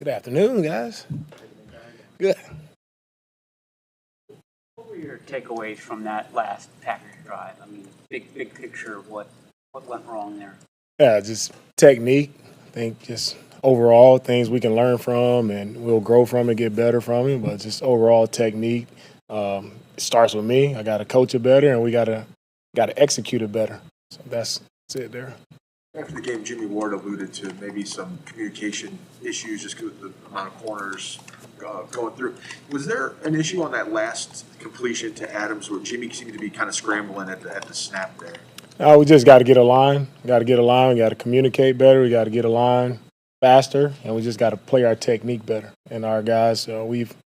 Good afternoon, guys. Good. What were your takeaways from that last Packers drive? I mean, big picture of what went wrong there. Yeah, just technique. I think just overall things we can learn from and we'll grow from it, get better from it. But just overall technique. It starts with me. I got to coach it better, and we got to execute it better. So that's it there. After the game, Jimmy Ward alluded to maybe some communication issues just with the amount of corners going through. Was there an issue on that last completion to Adams where Jimmy seemed to be kind of scrambling at the snap there? We just got to get a line. We got to communicate better. We got to get a line faster, and we just got to play our technique better. And our guys, we've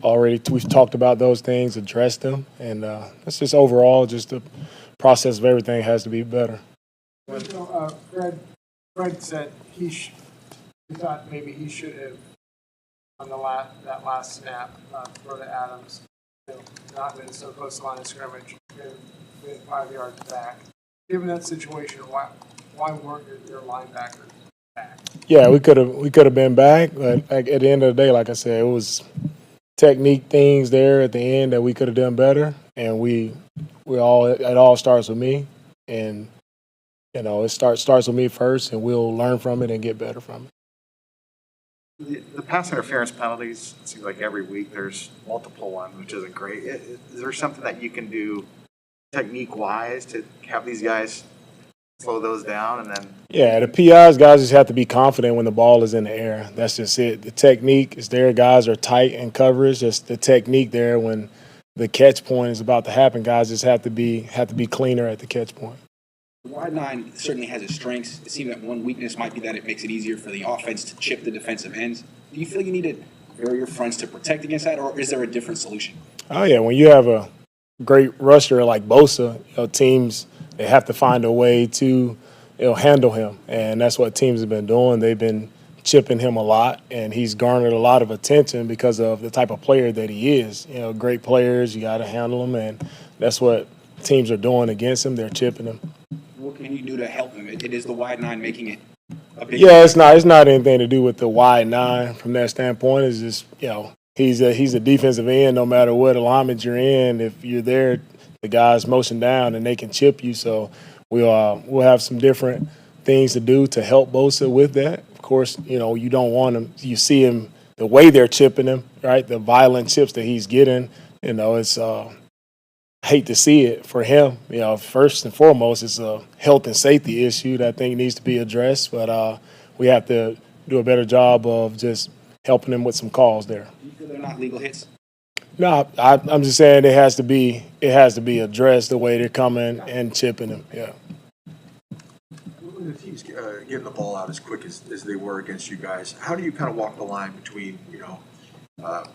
talked about those things, addressed them, and that's just overall just the process of everything has to be better. Fred said he thought maybe he should have on that last snap throw to Adams, not been so close to the line of scrimmage, been 5 yards back. Given that situation, why weren't your linebackers back? Yeah, we could have been back, but at the end of the day, like I said, it was technique things there at the end that we could have done better, and it all starts with me, and it starts with me first, and we'll learn from it and get better from it. The pass interference penalties, it seems like every week there's multiple ones, which isn't great. Is there something that you can do technique-wise to have these guys slow those down? And then Yeah, the PIs, guys just have to be confident when the ball is in the air. That's just it. The technique is there. Guys are tight in coverage. Just the technique there when the catch point is about to happen. Guys just have to be cleaner at the catch point. Wide nine certainly has its strengths. It seems that one weakness might be that it makes it easier for the offense to chip the defensive ends. Do you feel you need to vary your fronts to protect against that, or is there a different solution? Oh, yeah. When you have a great rusher like Bosa, teams, they have to find a way to handle him. And that's what teams have been doing. They've been chipping him a lot, and he's garnered a lot of attention because of the type of player that he is. Great players, you got to handle them, and that's what teams are doing against him. They're chipping him. What can you do to help him? It is the wide nine making it a big. Yeah, it's not anything to do with the wide nine from that standpoint. It's just he's a defensive end. No matter what alignment you're in, if you're there, the guys motion down and they can chip you. So we'll have some different things to do to help Bosa with that. Of course, you don't want him. You see him the way they're chipping him, right? The violent chips that he's getting. It's hate to see it for him. First and foremost, it's a health and safety issue that I think needs to be addressed. But we have to do a better job of just helping him with some calls there. Do you feel they're not legal hits? No, I'm just saying it has to be addressed the way they're coming and chipping him. Yeah. When the teams getting the ball out as quick as they were against you guys, how do you kind of walk the line between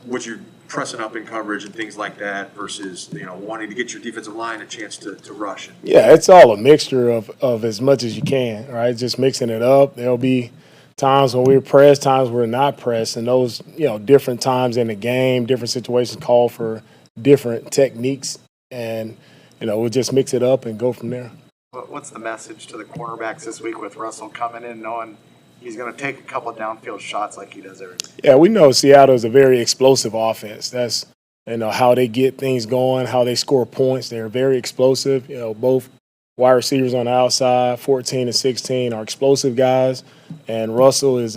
what you're pressing up in coverage and things like that versus wanting to get your defensive line a chance to rush? Yeah, it's all a mixture of as much as you can, right? Just mixing it up. There'll be times when we're pressed, times we're not pressed, and those different times in the game, different situations call for different techniques, and we'll just mix it up and go from there. What's the message to the cornerbacks this week with Russell coming in knowing he's going to take a couple of downfield shots like he does every day? Yeah, we know Seattle is a very explosive offense. That's how they get things going, how they score points. They're very explosive. Both wide receivers on the outside, 14 and 16, are explosive guys. And Russell he's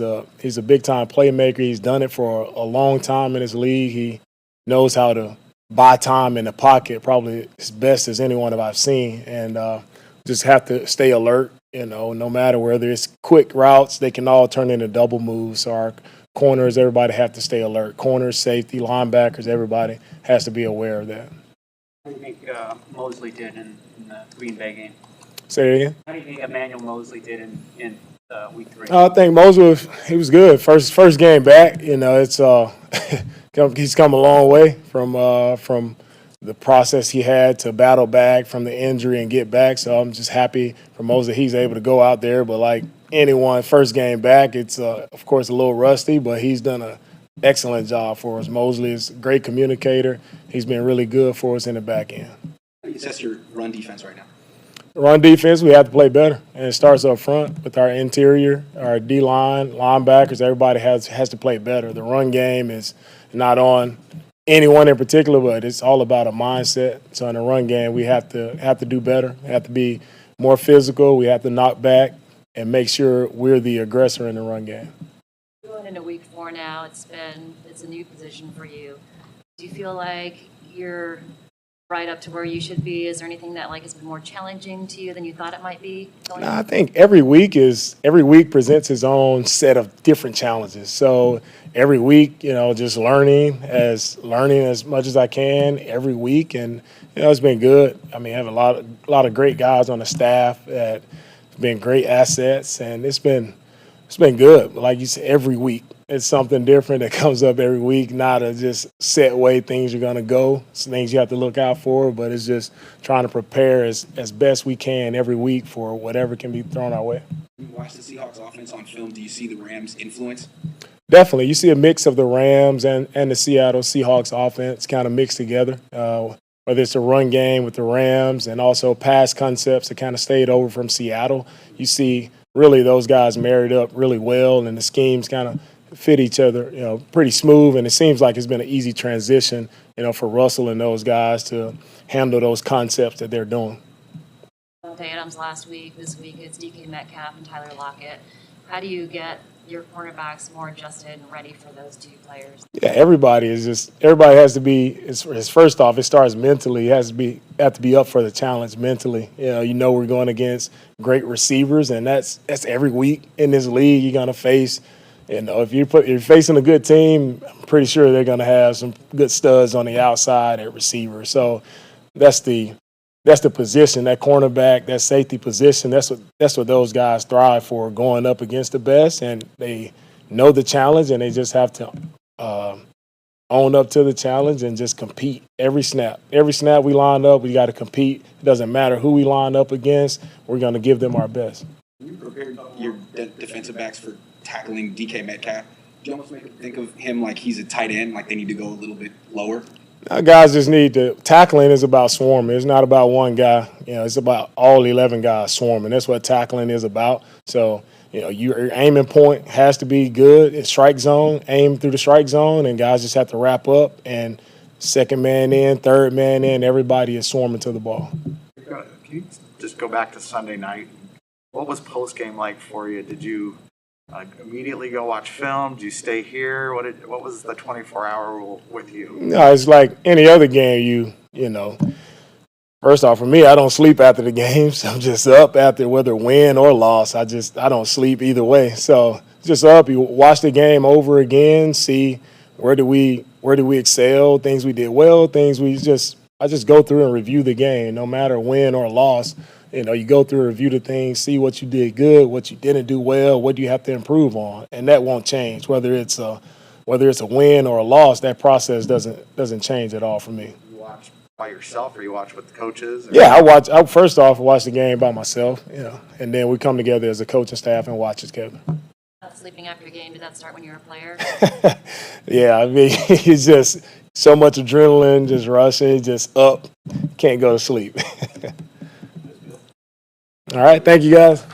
a big time playmaker. He's done it for a long time in his league. He knows how to buy time in the pocket, probably as best as anyone that I've seen. And just have to stay alert. No matter whether it's quick routes, they can all turn into double moves. So our corners, everybody have to stay alert. Corners, safety, linebackers, everybody has to be aware of that. How do you think Moseley did in the Green Bay game? Say it again? How do you think Emmanuel Moseley did in week 3? I think Moseley, he was good. First game back. It's he's come a long way from the process he had to battle back from the injury and get back. So I'm just happy for Moseley he's able to go out there. But like anyone, first game back, it's of course a little rusty, but he's done an excellent job for us. Moseley is a great communicator. He's been really good for us in the back end. How do you assess your run defense right now? run defense, we have to play better, and it starts up front with our interior, our D-line, linebackers. Everybody has to play better. The run game is not on anyone in particular, but it's all about a mindset. So in the run game, we have to do better. We have to be more physical. We have to knock back and make sure we're the aggressor in the run game. Going into week 4 now, it's a new position for you. Do you feel like you're right up to where you should be? Is there anything that has been more challenging to you than you thought it might be? I think every week presents its own set of different challenges. So every week, just learning as much as I can every week, and it's been good. I mean, I have a lot of great guys on the staff that have been great assets, and it's been good. Like you said, every week it's something different that comes up every week, not a just set way things are going to go. It's things you have to look out for, but it's just trying to prepare as best we can every week for whatever can be thrown our way. You watch the Seahawks offense on film. Do you see the Rams' influence? Definitely. You see a mix of the Rams and the Seattle Seahawks offense kind of mixed together, whether it's a run game with the Rams and also pass concepts that kind of stayed over from Seattle. You see really those guys married up really well, and the schemes kind of fit each other, pretty smooth. And it seems like it's been an easy transition, for Russell and those guys to handle those concepts that they're doing. Adams last week. This week it's DK Metcalf and Tyler Lockett. How do you get your cornerbacks more adjusted and ready for those two players? Yeah, everybody has to be. It's first off, it starts mentally. Have to be up for the challenge mentally. We're going against great receivers, and that's every week in this league. You're gonna face. If you're facing a good team, I'm pretty sure they're gonna have some good studs on the outside at receiver. So that's the position, that cornerback, that safety position. That's what those guys thrive for, going up against the best, and they know the challenge, and they just have to own up to the challenge and just compete every snap. Every snap we line up, we got to compete. It doesn't matter who we line up against. We're going to give them our best. You prepared your defensive backs for tackling DK Metcalf. Do you almost make them think of him like he's a tight end, like they need to go a little bit lower? Guys just need to – tackling is about swarming. It's not about one guy. It's about all 11 guys swarming. That's what tackling is about. So, your aiming point has to be good. It's strike zone, aim through the strike zone, and guys just have to wrap up. And second man in, third man in, everybody is swarming to the ball. Can you just go back to Sunday night? What was post-game like for you? Did you immediately go watch film? Did you stay here? What was the 24-hour rule with you? No, it's like any other game. First off, for me, I don't sleep after the games. I'm just up after whether win or loss. I don't sleep either way. So just up. You watch the game over again, see where do we excel, things we did well, I just go through and review the game, no matter win or loss. You go through and review the things, see what you did good, what you didn't do well, what do you have to improve on, and that won't change. Whether it's a win or a loss, that process doesn't change at all for me. You watch by yourself, or you watch with the coaches? Yeah, I watch the game by myself, and then we come together as a coaching staff and watch it together. Not sleeping after a game, did that start when you were a player? Yeah, I mean, it's just so much adrenaline, just rushing, just up, can't go to sleep. All right, thank you guys.